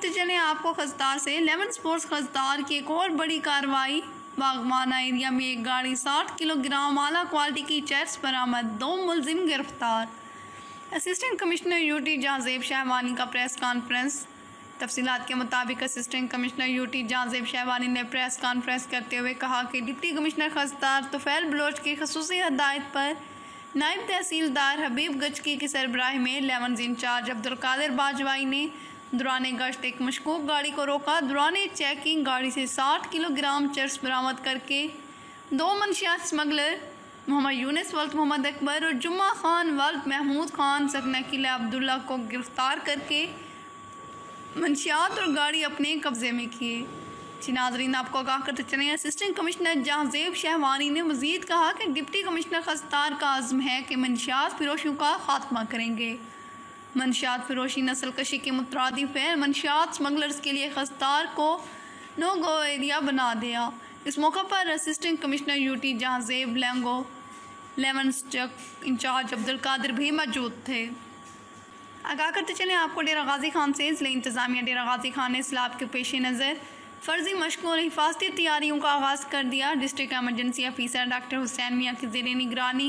करते चले आपको खस्तार से। लेमन स्पोर्ट्स खस्तार की एक और बड़ी कार्रवाई। बागमाना एरिया में एक गाड़ी 60 किलोग्राम आला क्वालिटी की चरस बरामद, 2 मुलजिम गिरफ्तार। Assistant commissioner UT Jahanzeb Shahwani का प्रेस कॉन्फ्रेंस। तफसीलात के मुताबिक assistant commissioner UT Jahanzeb Shahwani ने प्रेस कॉन्फ्रेंस करते हुए कहा कि डिप्टी कमिश्नर खस्तार तुफैल बलोच की खसूसी हदायत पर नायब तहसीलदार हबीब गचकी की सरबराही में लेवंस इंचार्ज अब्दुल कादिर बाजवाई ने दौरान गश्त एक मशकूक गाड़ी को रोका। दौरान चेकिंग गाड़ी से 60 किलोग्राम चरस बरामद करके 2 मनशियात स्मगलर मोहम्मद यूनिस वल्द मोहम्मद अकबर और जुम्मा खान वल्द महमूद खान सकना किला अब्दुल्ला को गिरफ्तार करके मनशियात और गाड़ी अपने कब्जे में किए। जी नाज़रीन, आपको आगाह करते चले असिस्टेंट कमिश्नर जहांजेब शहवानी ने मज़ीद कहा कि डिप्टी कमिश्नर खस्तार का आज़म है कि मनशियात फिरोशियों का खात्मा करेंगे। मनशियात फिरोशी नस्ल कशी के मुतरादिफ है। मनशियात स्मगलर्स के लिए खस्तार को नो गो एरिया बना दिया। इस मौका पर असिस्टेंट कमिश्नर यूटी जहांजेब लेंगो लेमन्स इंचार्ज अब्दुल कादिर भी मौजूद थे। आगाह करते चले आपको डेरा गाजी खान से। ज़िला इंतज़ामिया डेरा गाजी खान ने सैलाब के पेश नज़र फ़र्जी मशक़ों और हिफाजती तैयारियों का आगाज़ कर दिया। District emergency officer doctor Hussain मियाँ की ज़ेर निगरानी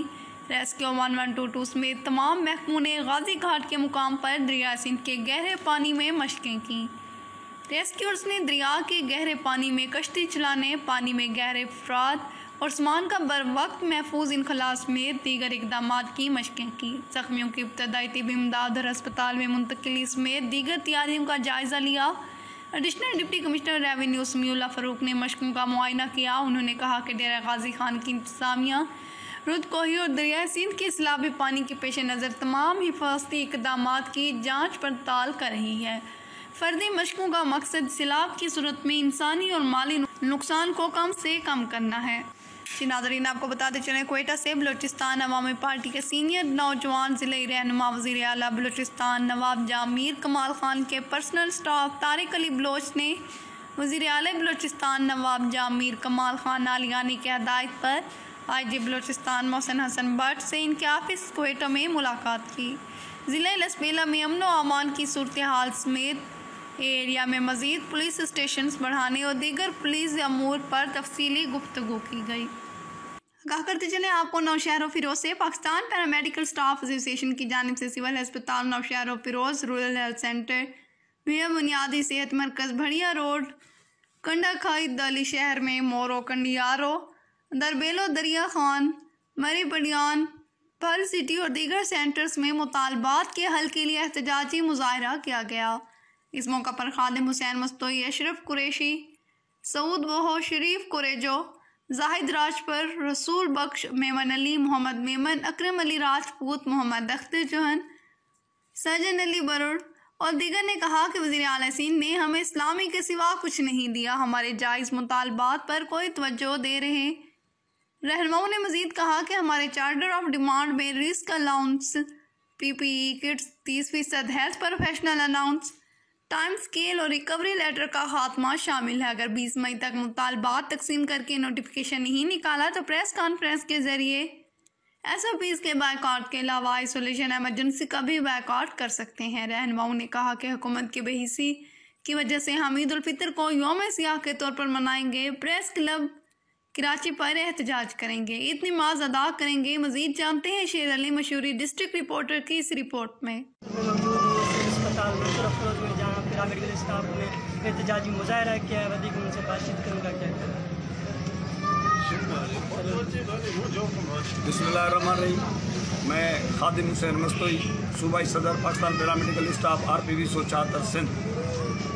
रेस्क्यू 1122 समेत तमाम महकमों ने गाजी घाट के मुकाम पर दरिया सिंध के गहरे पानी में मशक़ें की। रेस्क्यूअर्स ने दरिया के गहरे पानी में कश्ती चलाने, पानी में गहरे अफराद और सामान का बर वक्त महफूज इनखला समेत दीगर इकदाम की मशक़ें की। ज़ख्मियों की इब्तदाई तिबी इमदाद और अस्पताल में मुंतकिली समेत दीगर तैयारियों का जायज़ा लिया। Additional deputy commissioner revenue Samiullah Farooq ने मशक़ों का मुआयना किया। उन्होंने कहा कि डेरा गाजी खान की इंतज़ामिया रुदकोही और दरिया सिंध के सैलाबी पानी के पेश नज़र तमाम हिफाजती इकदाम की जाँच पड़ताल कर रही है। फ़र्दी मशक़ों का मकसद सैलाब की सूरत में इंसानी और माली नुकसान को कम से कम करना है। जी नाज़रीन, आपको बताते चलें क्वेटा से बलूचिस्तान अवामी पार्टी के सीनियर नौजवान ज़िले रहनुमा वज़ीर आला बलूचिस्तान नवाब जहां मीर कमाल खान के पर्सनल स्टाफ तारिक अली बलोच ने वज़ीर आला बलूचिस्तान नवाब जहां मीर कमाल खान आलियानी की हदायत पर IG बलूचिस्तान मोहसिन हसन भट्ट से इनके ऑफिस क्वेटा में मुलाकात की। ज़िले लसबेला में अमन व अमान की सूरत हाल समेत एरिया में मज़ीद पुलिस स्टेशन बढ़ाने और दीगर पुलिस अमूर पर तफसीली गुफ्तगू की गई। आगाह करते चले आपको नौशहर फिरोज से। पाकिस्तान पैरामेडिकल स्टाफ एसोसिएशन की जानिब से सिविल अस्पताल Naushahro Feroze, rural health centre, मियाँ बुनियादी सेहत मरकज़ भड़िया रोड, कंडा खाई दली शहर में मोरो कंडियारो, दरबेलो दरिया खान, मरी बडियान, पर्ल सिटी और दीगर सेंटर्स में मुतालबात के हल के लिए एहतजाजी मुजाहरा किया गया। इस मौका पर खादिम हुसैन मस्तोई, अशरफ कुरैशी, सऊद वहो, शरीफ कुरेजो, जाहिद राजपर, रसूल बख्श, मेमन अली, मोहम्मद मेमन, अकरम अली राजपूत, मोहम्मद अख्तर जोहन, सजन अली बरुड़ और दीगर ने कहा कि वज़ीर आला सिंध ने हमें इस्लामी के सिवा कुछ नहीं दिया, हमारे जायज़ मुतालबात पर कोई तवज्जो दे रहे। रहनुमाओं ने मज़ीद कहा कि हमारे चार्टर ऑफ डिमांड में risk allowance, PPE kits, 30% health professional allowance, time scale और रिकवरी लेटर का खात्मा शामिल है। अगर 20 मई तक मुतालबात तकसीम करके नोटिफिकेशन नहीं निकाला तो प्रेस कॉन्फ्रेंस के ज़रिए SOPs के बायकॉट के अलावा आइसोलेशन इमरजेंसी का भी बायकॉट कर सकते हैं। रहनुमाओं ने कहा कि हुकूमत की बेहिसी की वजह से हम ईद उल फितर को यौम सियाह के तौर पर मनाएंगे। प्रेस क्लब कराची पर एहतजाज करेंगे, ईद नमाज अदा करेंगे। मज़ीद जानते हैं शेर अली मशहूरी डिस्ट्रिक्ट रिपोर्टर की इस रिपोर्ट में। मेडिकल स्टाफ ने एहतजाजी मुजाहरा किया है, वधिक उनसे बातचीत करूँगा। क्या बिस्मिल्लाहिर्रहमानिर्रहीम, मैं खादिम हुसैन मस्तोई, सूबाई सदर Pakistan paramedical staff RPV 174 Sindh.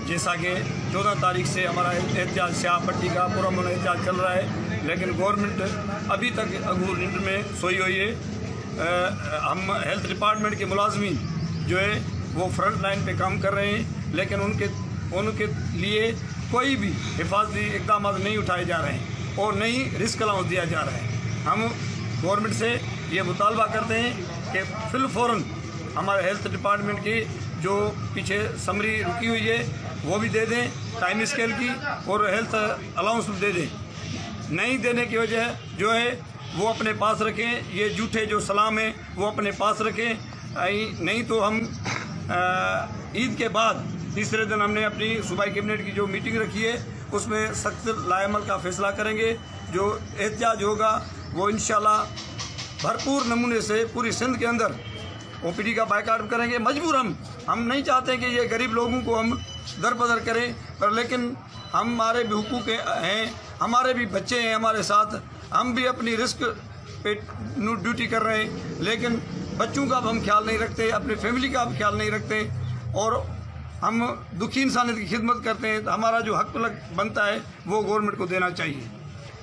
जैसा कि 14 तारीख से हमारा एहतजाज स्याह पट्टी का पुरअमन एहतजाज चल रहा है, लेकिन गवर्नमेंट अभी तक अगूर नींद में सोई हुई है। हम हेल्थ डिपार्टमेंट के मुलाजमीन जो है वो फ्रंट लाइन पे काम कर रहे हैं, लेकिन उनके लिए कोई भी हिफाजती इकदाम नहीं उठाए जा रहे हैं और न ही रिस्क अलाउंस दिया जा रहा है। हम गवर्नमेंट से ये मुतालबा करते हैं कि फिल फ़ौरन हमारे हेल्थ डिपार्टमेंट की जो पीछे समरी रुकी हुई है वो भी दे दें, टाइम स्केल की, और हेल्थ अलाउंस भी दे दें। नहीं देने की वजह जो है वो अपने पास रखें, ये झूठे जो सलाम है वो अपने पास रखें, नहीं तो हम ईद के बाद तीसरे दिन हमने अपनी सूबाई कैबिनेट की जो मीटिंग रखी है उसमें सख्त लाएमल का फैसला करेंगे। जो एहतियाज होगा वो इंशाल्लाह भरपूर नमूने से पूरी सिंध के अंदर OPD का बायकाट करेंगे। मजबूर हम नहीं चाहते कि ये गरीब लोगों को हम दरबदर करें, पर लेकिन हमारे भी हुकूक हैं, हमारे भी बच्चे हैं हमारे साथ, हम भी अपनी रिस्क पे ड्यूटी कर रहे हैं, लेकिन बच्चों का अब हम ख्याल नहीं रखते, अपनी फैमिली का अब ख्याल नहीं रखते और हम दुखी इंसानियत की खिदमत करते हैं। तो हमारा जो हक बनता है वो गवर्नमेंट को देना चाहिए।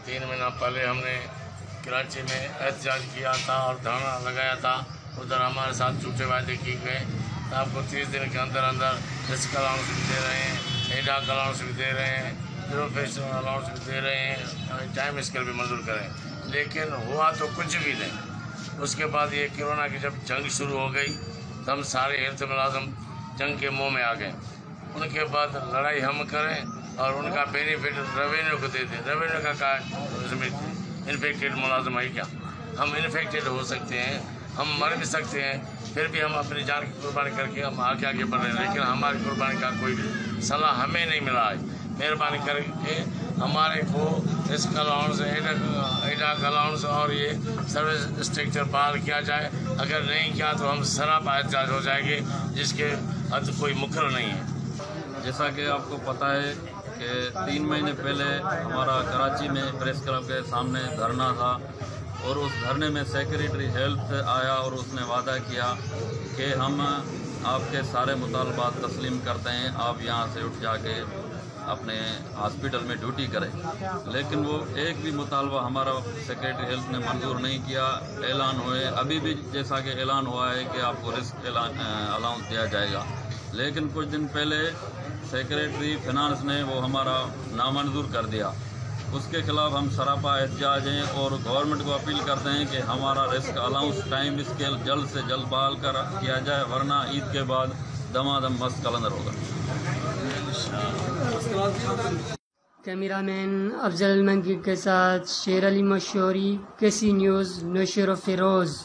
3 महीना पहले हमने कराची में एहतजाज किया था और धरना लगाया था। उधर हमारे साथ झूठे वादे किए गए। तो आपको 30 दिन के अंदर अंदर रिस्क अलाउंस भी दे रहे हैं, एडाक अलाउंस भी दे रहे हैं, प्रोफेशनल अलाउंस भी दे रहे हैं, टाइम स्केल भी मंजूर करें, लेकिन हुआ तो कुछ भी नहीं। उसके बाद ये कोरोना की जब जंग शुरू हो गई तो हम सारे हेल्थ मुलाजम जंग के मुँह में आ गए। उनके बाद लड़ाई हम करें और उनका बेनिफिट रेवेन्यू को दे दें। रेवेन्यू का इन्फेक्टेड मुलाजम है क्या? हम इन्फेक्टेड हो सकते हैं, हम मर भी सकते हैं, फिर भी हम अपनी जान की कुर्बानी करके हम आगे बढ़ रहे हैं, लेकिन हमारी कुर्बानी का कोई भी सलाह हमें नहीं मिला है। मेहरबानी करके हमारे को इसका अलाउंस, एडाक अलाउंस और ये सर्विस स्ट्रक्चर बहाल किया जाए। अगर नहीं किया तो हम सरापा एहतजाज हो जाएंगे, जिसके अंत कोई मुकर नहीं है। जैसा कि आपको पता है कि 3 महीने पहले हमारा कराची में प्रेस क्लब के सामने धरना था और उस धरने में सेक्रेटरी हेल्थ आया और उसने वादा किया कि हम आपके सारे मुतालबात तस्लीम करते हैं, आप यहाँ से उठ जाके अपने हॉस्पिटल में ड्यूटी करें। लेकिन वो एक भी मुतालबा हमारा सेक्रेटरी हेल्थ ने मंजूर नहीं किया। ऐलान हुए, अभी भी जैसा कि ऐलान हुआ है कि आपको रिस्क अलाउंस दिया जाएगा, लेकिन कुछ दिन पहले सेक्रेटरी फिनांस ने वो हमारा नामंजूर कर दिया। उसके खिलाफ हम सरापा एहतजाज हैं और गवर्नमेंट को अपील करते हैं कि हमारा रिस्क अलाउंस टाइम स्केल जल्द से जल्द बहाल किया जाए, वरना ईद के बाद दमादम मस्त कलंदर होगा। कैमरामैन अफजल मंकी के साथ शेर अली मशहूरी, केसी न्यूज़, नौशेर फिरोज।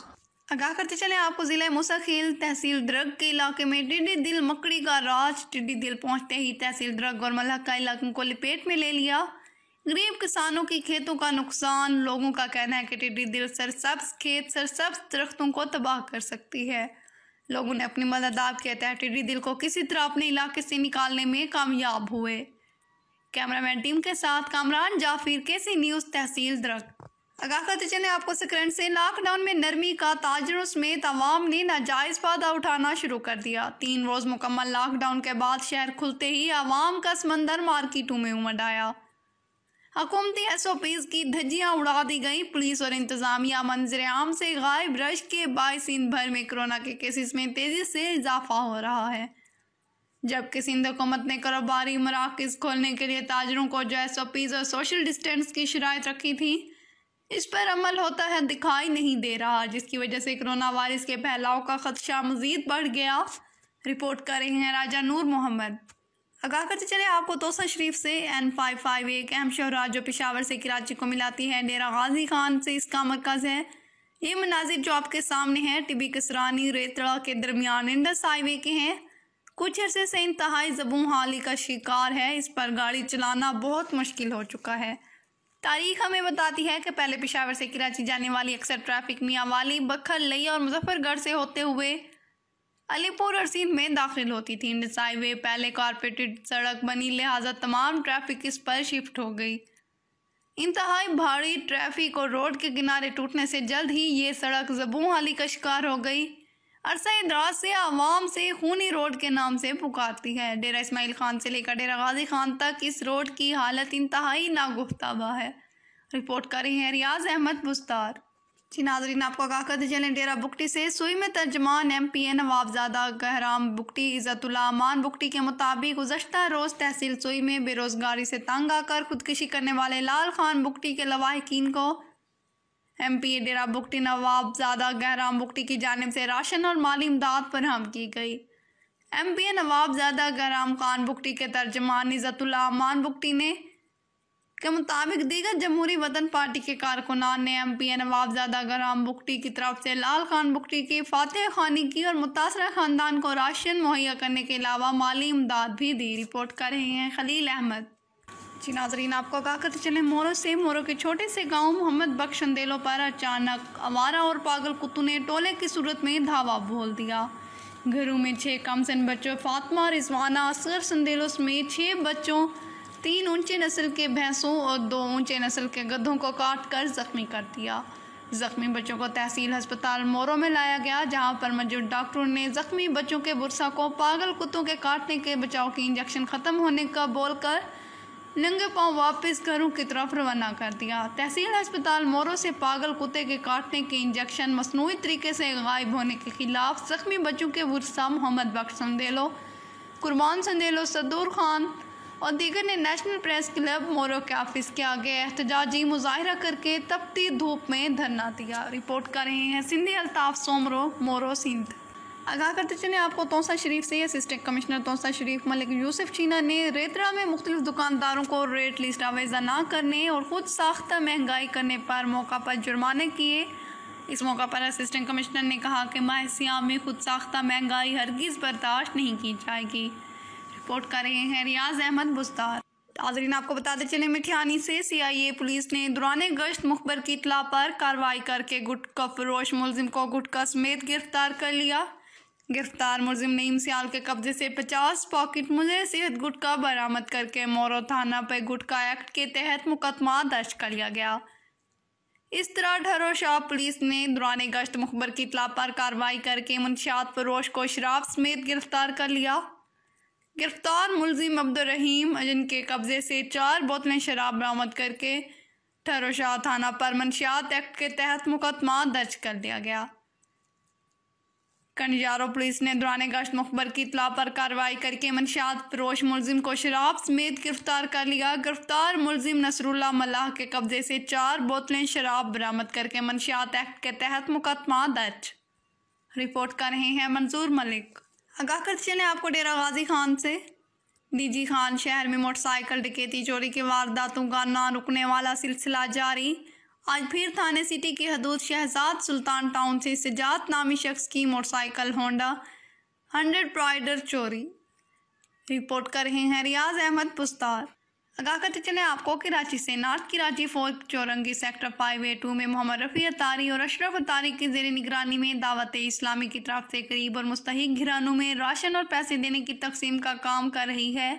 आगाह करते चले आपको ज़िला मुस्तकिल तहसील द्रग के इलाके में टिड्डी दिल मकड़ी का राज। टिड्डी दिल पहुंचते ही तहसील द्रग और मलहक का इलाकों को लपेट में ले लिया। गरीब किसानों की खेतों का नुकसान। लोगों का कहना है कि टिड्डी दिल सरसब्ज खेत, सरसब्ज दरख्तों को तबाह कर सकती है। लोगों ने अपनी मदद आप के तहत टिड्डी दिल को किसी तरह अपने इलाके से निकालने में कामयाब हुए। कैमरामैन टीम के साथ कामरान जाफिर, केसी न्यूज़, तहसील द्रग। आगाह करते चले आपको सिकरंड से। लॉकडाउन में नरमी का ताजरों समेत अवाम ने नाजायज़ फ़ायदा उठाना शुरू कर दिया। 3 रोज़ मुकम्मल लॉकडाउन के बाद शहर खुलते ही अवाम का समंदर मार्केटों में उमड़ आया। हुकूमती SOPs की धज्जियाँ उड़ा दी गई। पुलिस और इंतज़ामिया मंजर आम से गायब। रश के बायस सिंध भर में कोरोना के केसेस में तेज़ी से इजाफा हो रहा है, जबकि सिंध हुकूमत ने कारोबारी मराकज़ खोलने के लिए ताजरों को जो SOPs और सोशल डिस्टेंस की शराइत रखी थी, इस पर अमल होता है दिखाई नहीं दे रहा, जिसकी वजह से कोरोना वायरस के फैलाव का खदशा मज़ीद बढ़ गया। रिपोर्ट कर रहे हैं राजा नूर मोहम्मद। आगाह करते चले आपको तोसा शरीफ से। N55 एक अहम शहरा जो पेशावर से कराची को मिलाती है, डेरा गाजी खान से इसका मरकज़ है। ये मनाजिर जो आपके सामने हैं टिबी कसरानी रेतड़ा के दरमियान इंडस हाईवे के हैं। कुछ अरसे से इंतहाई ज़बूं हाली का शिकार है। इस पर गाड़ी चलाना बहुत मुश्किल हो चुका है। तारीख हमें बताती है कि पहले पेशावर से कराची जाने वाली अक्सर ट्रैफिक मियांवाली, बखर, लई और मुजफ्फरगढ़ से होते हुए अलीपुर और सिंध में दाखिल होती थी। इंडस हाईवे पहले कारपेटेड सड़क बनी, लिहाजा तमाम ट्रैफिक इस पर शिफ्ट हो गई। इंतहाई भारी ट्रैफिक और रोड के किनारे टूटने से जल्द ही ये सड़क ज़बूं हाली का शिकार हो गई। अरसा दराज से आवाम से खूनी रोड के नाम से पुकारती है। डेरा इस्माइल खान से लेकर डेरा गाजी खान तक इस रोड की हालत इंतहाई नागुफ्ताबा है। रिपोर्ट कर रहे हैं रियाज अहमद बुस्तार। जी नाज़रीन, आपको आगाह करते चलें डेरा बुकटी से। सुई में तर्जमान MPA नवाबजादा गहराम बुकटी इज़्ज़तुल्लाह अमान बुकटी के मुताबिक गुज़श्ता रोज़ तहसील सुई में बेरोज़गारी से तंग आकर खुदकुशी करने वाले लाल खान बुकटी के लवाहिकीन को MPA डेरा बुकटी नवाबजादा गहराम बुकटी की जानिब से राशन और माली इमदाद फराहम की गई। MPA नवाबजादा गहराम खान बुकटी के तर्जमान इज़्ज़तुल्लाह अमान बुकटी ने के मुताबिक दीगर जमहूरी वतन पार्टी के कारकुनान ने MP नवाबजादा गराम बुगटी की तरफ से लाल खान बुगटी की फातह खानी की और मुतासरा ख़ानदान को राशन मुहैया करने के अलावा माली इमदाद भी दी। रिपोर्ट कर रहे हैं खलील अहमद। जी नाज़रीन, आपको आगाह करते चले मोरो के छोटे से गांव मोहम्मद बख्श संदेलों पर अचानक आवारा और पागल कुत्तों ने टोले की सूरत में धावा बोल दिया। घरों में 6 कमसिन बच्चों फातिमा, रिजवाना, असगर संदेलों समेत 6 बच्चों, 3 ऊंचे नस्ल के भैंसों और 2 ऊंचे नस्ल के गधों को काट कर जख्मी कर दिया। जख्मी बच्चों को तहसील अस्पताल मोरो में लाया गया, जहां पर मौजूद डॉक्टरों ने जख्मी बच्चों के बुरसा को पागल कुत्तों के काटने के बचाव की इंजेक्शन ख़त्म होने का बोलकर नंगे पांव वापस घरों की तरफ रवाना कर दिया। तहसील अस्पताल मोरो से पागल कुत्ते के काटने के इंजेक्शन मसनूई तरीके से गायब होने के खिलाफ जख्मी बच्चों के बुरसा मोहम्मद बख्श संदेलो, कुर्बान संदेलो, सदूर खान और दीगर ने नेशनल प्रेस क्लब मोरो के ऑफिस के आगे एहतजाजी मुजाहिरा करके तपती धूप में धरना दिया। रिपोर्ट कर रहे हैं सिंधी अल्ताफ सोमरो, मोरो सिंध। आगाह करते चले आपको तौसा शरीफ से। असिस्टेंट कमिश्नर तौसा शरीफ मलिक यूसुफ चीना ने रेतरा में मुख्तलिफ दुकानदारों को रेट लिस्ट आवेज़ा न करने और ख़ुद साख्ता महंगाई करने पर मौका पर जुर्माने किए। इस मौका पर असिस्टेंट कमिश्नर ने कहा कि माह सियाम में खुद साख्ता महंगाई हरगिज़ बर्दाश्त नहीं की जाएगी। रिपोर्ट कर रहे हैं रियाज अहमद बुस्तार। नाज़रीन, आपको बताते चले मिठियानी से CIA पुलिस ने दौरान गश्त मुखबर की इत्तला पर कार्रवाई करके गुटखा फरोश मुलजिम को गुटखा समेत गिरफ्तार कर लिया। गिरफ्तार मुलजिम नईम सियाल के कब्जे से 50 पॉकेट मुझे सेहत गुटखा बरामद करके मोरो थाना पर गुटखा एक्ट के तहत मुकदमा दर्ज कर लिया गया। इस तरह ढरो शाह पुलिस ने दौरान गश्त मुखबर की इत्तला पर कार्रवाई करके मुंशियात फरोश को शराब समेत गिरफ्तार कर लिया। गिरफ्तार मुलजिम अब्दुल रहीम जिनके कब्जे से 4 बोतलें शराब बरामद करके ढरो शाह थाना पर मुंशियात एक्ट के तहत मुकदमा दर्ज कर दिया गया। कंजारो पुलिस ने दौरान गश्त मुखबर की इत्तला पर कार्रवाई करके मंशियात फरोश मुलजिम को शराब समेत गिरफ्तार कर लिया। गिरफ्तार मुलजिम नसरुल्लाह मल्लाह के कब्जे से 4 बोतलें शराब बरामद करके मंशियात एक्ट के तहत मुकदमा दर्ज। रिपोर्ट कर रहे हैं मंजूर मलिक। आगाह करते चलें आपको डेरा गाजी खान से। DG खान शहर में मोटरसाइकिल डकैती चोरी के वारदातों का ना रुकने वाला सिलसिला जारी। आज फिर थाने सिटी की हदूद शहजाद सुल्तान टाउन से सजाद नामी शख्स की मोटरसाइकिल होंडा 100 प्राइडर चोरी। रिपोर्ट कर रहे हैं रियाज अहमद पुस्तार। आगाह करते चले आपको कराची से। North Karachi fort Chowrangi sector 5A2 में मोहम्मद रफ़ी अतारी और अशरफ अतारी की ज़ेर निगरानी में दावत इस्लामी की तरफ से करीब और मुस्तहिक घरानों में राशन और पैसे देने की तकसीम का काम कर रही है।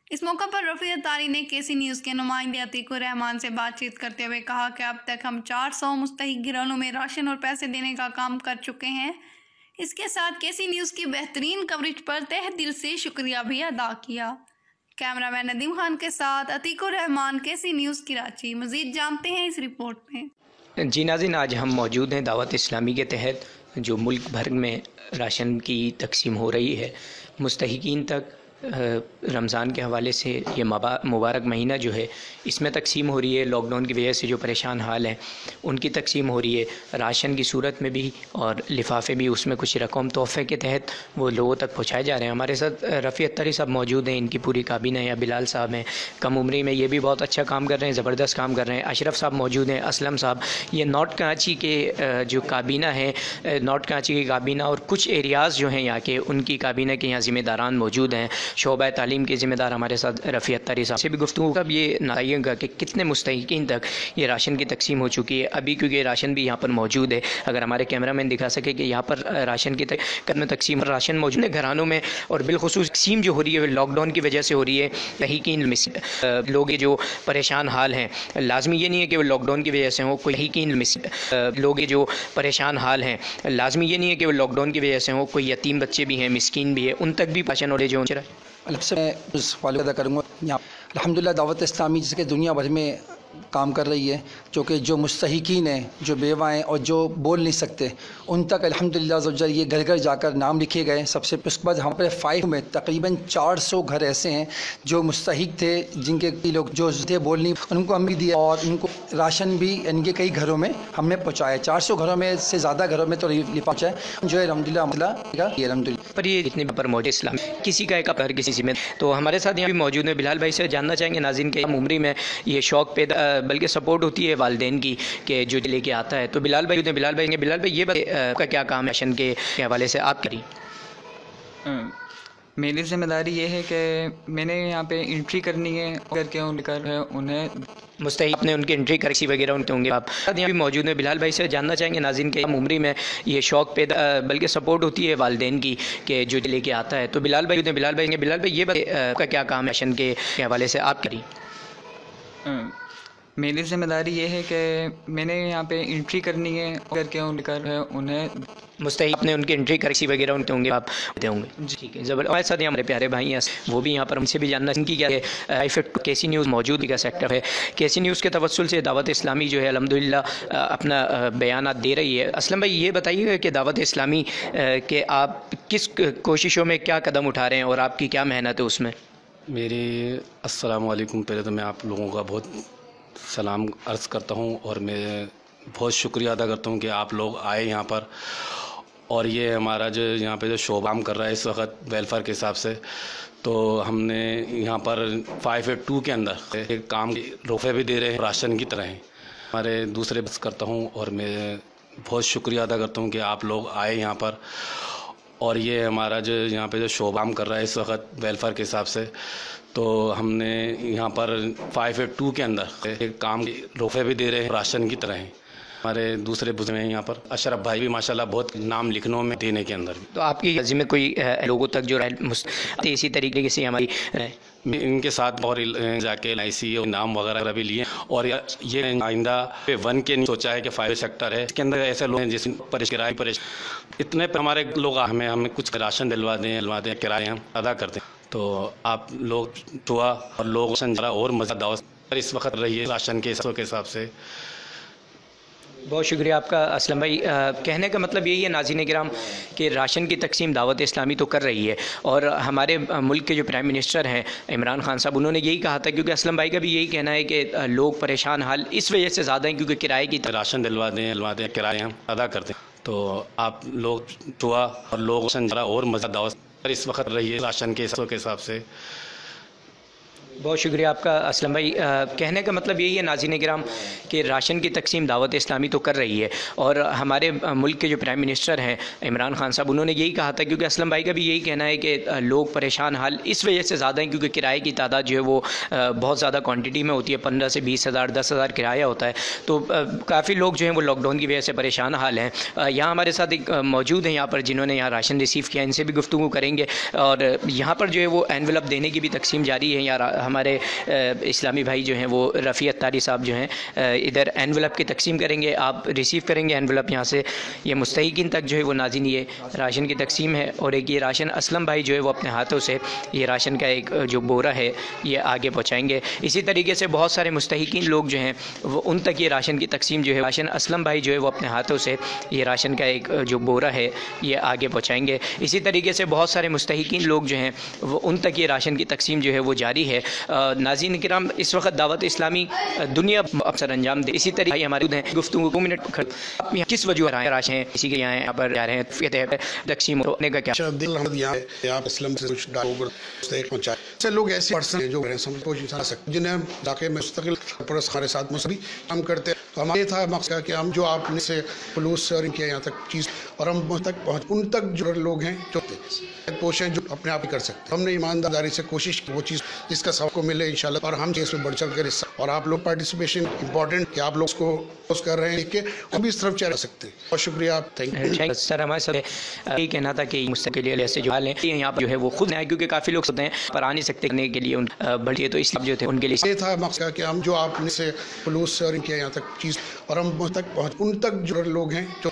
इस मौका पर रफ़ी अतारी ने KC न्यूज़ के नुमाइंदे अतीकुर रहमान से बातचीत करते हुए कहा कि अब तक हम 400 मुस्तहिक घरानों में राशन और पैसे देने का काम कर चुके हैं। इसके साथ KC न्यूज़ की बेहतरीन कवरेज पर तहे दिल से शुक्रिया भी अदा किया। कैमरामैन नदीम खान के साथ अतीकुर रहमान, KC न्यूज़ कराची। मज़ीद जानते हैं इस रिपोर्ट में। जी नाज़रीन, आज हम मौजूद हैं दावत इस्लामी के तहत जो मुल्क भर में राशन की तकसीम हो रही है मुस्तहिकीन तक। रमज़ान के हवाले से ये मुबारक महीना जो है इसमें तकसीम हो रही है। लॉकडाउन की वजह से जो परेशान हाल हैं उनकी तकसीम हो रही है राशन की सूरत में भी और लिफाफे भी, उसमें कुछ रकम तोहफ़े के तहत वो लोगों तक पहुँचाए जा रहे हैं। हमारे साथ रफ़ी अत्तरी साहब मौजूद हैं, इनकी पूरी काबीना है। बिलाल साहब हैं, कम उम्री में ये भी बहुत अच्छा काम कर रहे हैं, ज़बरदस्त काम कर रहे हैं। अशरफ साहब मौजूद हैं, असलम साहब। ये नॉर्थ कराची के जो काबीना है, नॉर्थ कराची की काबीना और कुछ एरियाज़ जो हैं यहाँ के, उनकी काबीना के यहाँ ज़िम्मेदारान मौजूद हैं। शोबा तालीम के ज़िम्मेदार हमारे साथ रफ़ी अत्तरी साहब से भी गुफ्तगू। कब ये बताइएगा कि कितने मुस्तहिकीन तक ये राशन की तकसीम हो चुकी है अभी, क्योंकि राशन भी यहाँ पर मौजूद है। अगर हमारे कैमरामैन दिखा सके कि यहाँ पर राशन की तकसीम राशन मौजूद है घरानों में, और बिलखुसूस तकसीम जो हो रही है लॉकडाउन की वजह से हो रही है। तहीकीन लोग जो परेशान हाल हैं, लाजमी ये नहीं है कि वो लॉकडाउन की वजह से हो, कोई तहीकीन लोग जो परेशान हाल हैं, लाजमी ये नहीं है कि वो लॉकडाउन की वजह से हो, कोई यतीम बच्चे भी हैं, मिस्कीन भी है, उन तक भी राशन और जो मैं उस वाले अदा करूँगा। यहाँ अल्हम्दुलिल्लाह दावत इस्लामी जिसके दुनिया भर में काम कर रही है, जो कि जो मुस्तहिकीन हैं, जो बेवाएँ और जो बोल नहीं सकते, उन तक अल्हम्दुलिल्लाह ज़वजल ये घर घर जाकर नाम लिखे गए। सबसे उसके बाद हमारे 5 में तकरीबन 400 घर ऐसे हैं जो मुस्तहिक थे, जिनके लोग जो थे बोल नहीं, उनको हम भी दिया और उनको राशन भी इनके कई घरों में हमने पहुँचाया। 400 घरों में से ज़्यादा घरों में तो पहुँचा है जो है अल्हम्दुलिल्लाह। पर ये जितने पर मौजूद इस्लाम किसी का एक घर किसी में, तो हमारे साथ यहाँ भी मौजूद है। बिलाल भाई से जानना चाहेंगे नाज़रीन के उम्री में ये शौक़ पैदा बल्कि सपोर्ट होती है वालिदैन की कि जो लेके आता है। तो बिलाल भाई ये आपका क्या काम है राशन के हवाले से आप करिए। मेरी जिम्मेदारी ये है कि मैंने यहाँ पे एंट्री करनी है करके उन्हें मुस्तहिक ने उनकी एंट्री करेक्सी वगैरह उनके होंगे। आप यहाँ भी मौजूद है। बिलाल भाई से जानना चाहेंगे नाज़रीन के उम्री में ये शौक़ पैदा बल्कि सपोर्ट होती है वालिदैन की कि जो लेके आता है। तो बिलाल भाई ये आपका क्या काम है राशन के हवाले से आप करिए। मेरी जिम्मेदारी ये है कि मैंने यहाँ पे एंट्री करनी है करके उन्हें मुस्तहिक ने उनकी एंट्री करेक्सी वगैरह उनके होंगे, आप होंगे। ठीक है, ज़बरदस्त। हमारे साथ हमारे प्यारे भाई हैं, वो भी यहाँ पर उनसे भी जानना इनकी क्या है। केसी न्यूज़ मौजूद का सेक्टर है। केसी न्यूज़ के तवस्सुल से दावत इस्लामी जो है अल्हम्दुलिल्लाह अपना बयानात दे रही है। असलम भाई ये बताइएगा कि दावत इस्लामी के आप किस कोशिशों में क्या कदम उठा रहे हैं और आपकी क्या मेहनत है उसमें। मेरी अस्सलाम वालेकुम। पहले तो मैं आप लोगों का बहुत सलाम अर्ज़ करता हूँ और मैं बहुत शुक्रिया अदा करता हूँ कि आप लोग आए यहाँ पर। और ये हमारा जो यहाँ पे जो शोबा काम कर रहा है इस वक्त वेलफेयर के हिसाब से, तो हमने यहाँ पर 582 के अंदर एक काम रोफ़े भी दे रहे हैं, राशन की तरह हैं हमारे दूसरे बस करता हूँ। और मैं बहुत शुक्रिया अदा करता हूँ कि आप लोग आए यहाँ पर। और ये हमारा जो यहाँ पे जो शोबा काम कर रहा है इस वक्त वेलफेयर के हिसाब से, तो हमने यहाँ पर 582 के अंदर एक काम रोफ़े भी दे रहे हैं, राशन की तरह हैं हमारे दूसरे बुजुर्ग हैं यहाँ पर। अशरफ भाई भी माशाल्लाह बहुत नाम लिखने में देने के अंदर भी। तो आपकी अर्जी में कोई लोगों तक जो इसी तरीके से हमारी इनके साथ और जाके LIC और नाम वगैरह भी लिए। और ये आइंदा 1 के नहीं सोचा है कि 5 सेक्टर है, इसके अंदर ऐसे लोग हैं जिस किराए इतने हमारे लोग हमें कुछ राशन दिलवा दें किराए हम अदा करते हैं। तो आप लोग दुआ और लोग और मज़ा दावत इस वक्त रही है राशन के हिसाब से। बहुत शुक्रिया आपका असलम भाई। कहने का मतलब यही है नाज़रीन किराम कि राशन की तकसीम दावत इस्लामी तो कर रही है। और हमारे मुल्क के जो प्राइम मिनिस्टर हैं इमरान खान साहब, उन्होंने यही कहा था, क्योंकि असलम भाई का भी यही कहना है कि लोग परेशान हाल इस वजह से ज़्यादा हैं क्योंकि किराए की राशन दिलवा दें किराए हम अदा करते हैं। तो आप लोग दुआ और लोग और मज़ा दावत इस वक्त रही है राशन के हिसाब से। बहुत शुक्रिया आपका असलम भाई। कहने का मतलब यही है नाज़रीन किराम कि राशन की तकसीम दावत इस्लामी तो कर रही है। और हमारे मुल्क के जो प्राइम मिनिस्टर हैं इमरान खान साहब, उन्होंने यही कहा था, क्योंकि असलम भाई का भी यही कहना है कि लोग परेशान हाल इस वजह से ज़्यादा हैं क्योंकि किराए की तादाद जो है वो बहुत ज़्यादा क्वान्टिटी में होती है। 15 से 20 हज़ार 10 हज़ार किराया होता है। तो काफ़ी लोग जो हैं वो लॉकडाउन की वजह से परेशान हाल हैं। यहाँ हमारे साथ एक मौजूद हैं यहाँ पर जिन्होंने यहाँ राशन रिसीव किया, इनसे भी गुफ्तगू करेंगे। और यहाँ पर जो है वो एनवेलप देने की भी तकसीम जारी है। यहाँ हमारे इस्लामी भाई जो हैं वो रफ़ी अत्तारी साहब जो हैं इधर एनवेलप की तकसीम करेंगे, आप रिसीव करेंगे एनवेलप यहाँ से। ये मुस्तहिकीन तक जो है वो नाज़रीन ये राशन की तकसीम है। और एक ये राशन असलम भाई जो है वो अपने हाथों से ये राशन का एक जो बोरा है ये आगे पहुँचाएँगे। इसी तरीके से बहुत सारे मुस्तहिकीन लोग जो हैं वो उन तक ये राशन की तकसीम जो है राशन असलम भाई जो है वो अपने हाथों से ये राशन का एक जो बोरा है ये आगे पहुँचाएँगे। इसी तरीके से बहुत सारे मुस्तहिकीन लोग जो हैं वो उन तक ये राशन की तकसीम जो है वो जारी है। नाज़रीन किराम इस वक्त दावत इस्लामी दुनिया अफसर अंजाम दे। इसी तरीके हमारे हैं गुफ्तगू 2 मिनट यहाँ किस वजह राशन हैं इसी के यहाँ पर जा रहे हैं तकसीम होने का क्या लोग ऐसे पर्सन जो जिन्हें जाके मुस्तकिल हमारे साथ मुसरी काम करते हैं। तो हमारे था मकसद कि हम जो आपने से पुलूस और इनके यहाँ तक चीज़ और हम तक उन तक जो लोग हैं जो पोषण जो अपने आप ही कर सकते हैं। हमने ईमानदारी से कोशिश की वो चीज़ जिसका सबको मिले इंशाल्लाह। और हम इसमें बढ़ चढ़ कर हिस्सा और आप लोग पार्टिसिपेशन इंपॉर्टेंट कि आप लोग उसको पोस्ट कर रहे हैं कि हम भी इस तरफ चल सकते हैं। बहुत शुक्रिया आप, थैंक यू सर। हमारे साथ यही कहना था कि मुस्तकिल ऐसे जो हाल हैं यहाँ पर जो है वो खुद है, क्योंकि काफ़ी लोग होते हैं पर आ नहीं सकते करने के लिए बढ़िए, तो इसलिए जो थे उनके लिए ये था मकसद कि हम जो आपने से पुलूस और इनके यहाँ तक चीज़ और हम तक उन तक जो लोग हैं जो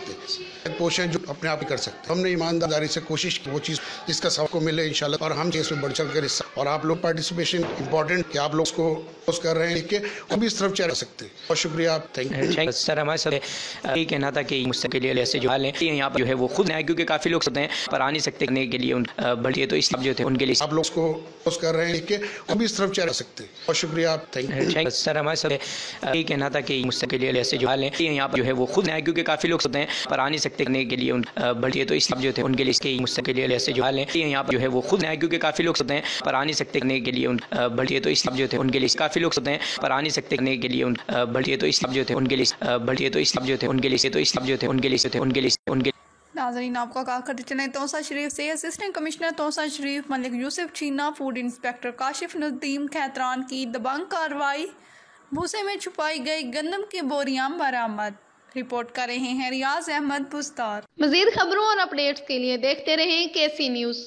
पोषण जो अपने आप ही कर सकते हैं। हमने ईमानदारी से कोशिश की वो चीज़ जिसका सबको मिले इंशाल्लाह, और हम इसमें बढ़ चढ़ कर हिस्सा, और आप लोग पार्टिसिपेशन इम्पोर्टेंट कि आप लोग उसको पोस्ट कर रहे हैं कि हम भी इस तरफ चल सकते हैं। बहुत शुक्रिया आप, थैंक यू सर। हमारे साथ यही कहना था कि मुस्तकिल ऐसे जो हाल हैं यहाँ पर जो है वो खुद है, क्योंकि काफ़ी लोग होते हैं पर आ नहीं सकते करने के लिए बढ़िए, तो इस जो थे उनके लिए आप लोग उसको पोस्ट कर रहे हैं कि हम भी इस तरफ चल सकते हैं। बहुत शुक्रिया आप, थैंक यू सर। हमारे साथ यही कहना था कि मुस्तकिल ऐसे जो हाल हैं यहाँ पर जो है वो खुद है, क्योंकि काफ़ी लोग होते हैं पर आ नहीं सकते करने के लिए बढ़िए, तो इस जो थे उनके लिए इसके मुस्तकिल ऐसे जो हाल हैं यहाँ पर जो है वो खुद है, क्योंकि काफ़ी लोग होते हैं पर आ नहीं सकते करने के लिए बढ़िए, तो इस जो थे उनके लिए काफ़ी लोग होते हैं पर आ नहीं सकते करने के लिए बढ़िए, तो इस जो थे उनके लिए बढ़िए, तो इस जो थे उनके लिए, तो इस जो थे उनके नाज़रीन, आपका कहा करते चले तौसा शरीफ से असिस्टेंट कमिश्नर तौसा शरीफ, मलिक यूसुफ चीना, फूड इंस्पेक्टर काशिफ नदीम खैतरान की दबंग कार्रवाई, भूसे में छुपाई गई गंदम की बोरियां बरामद। रिपोर्ट कर रहे हैं रियाज अहमद पुस्तार। मज़ीद खबरों और अपडेट्स के लिए देखते रहें KC न्यूज़।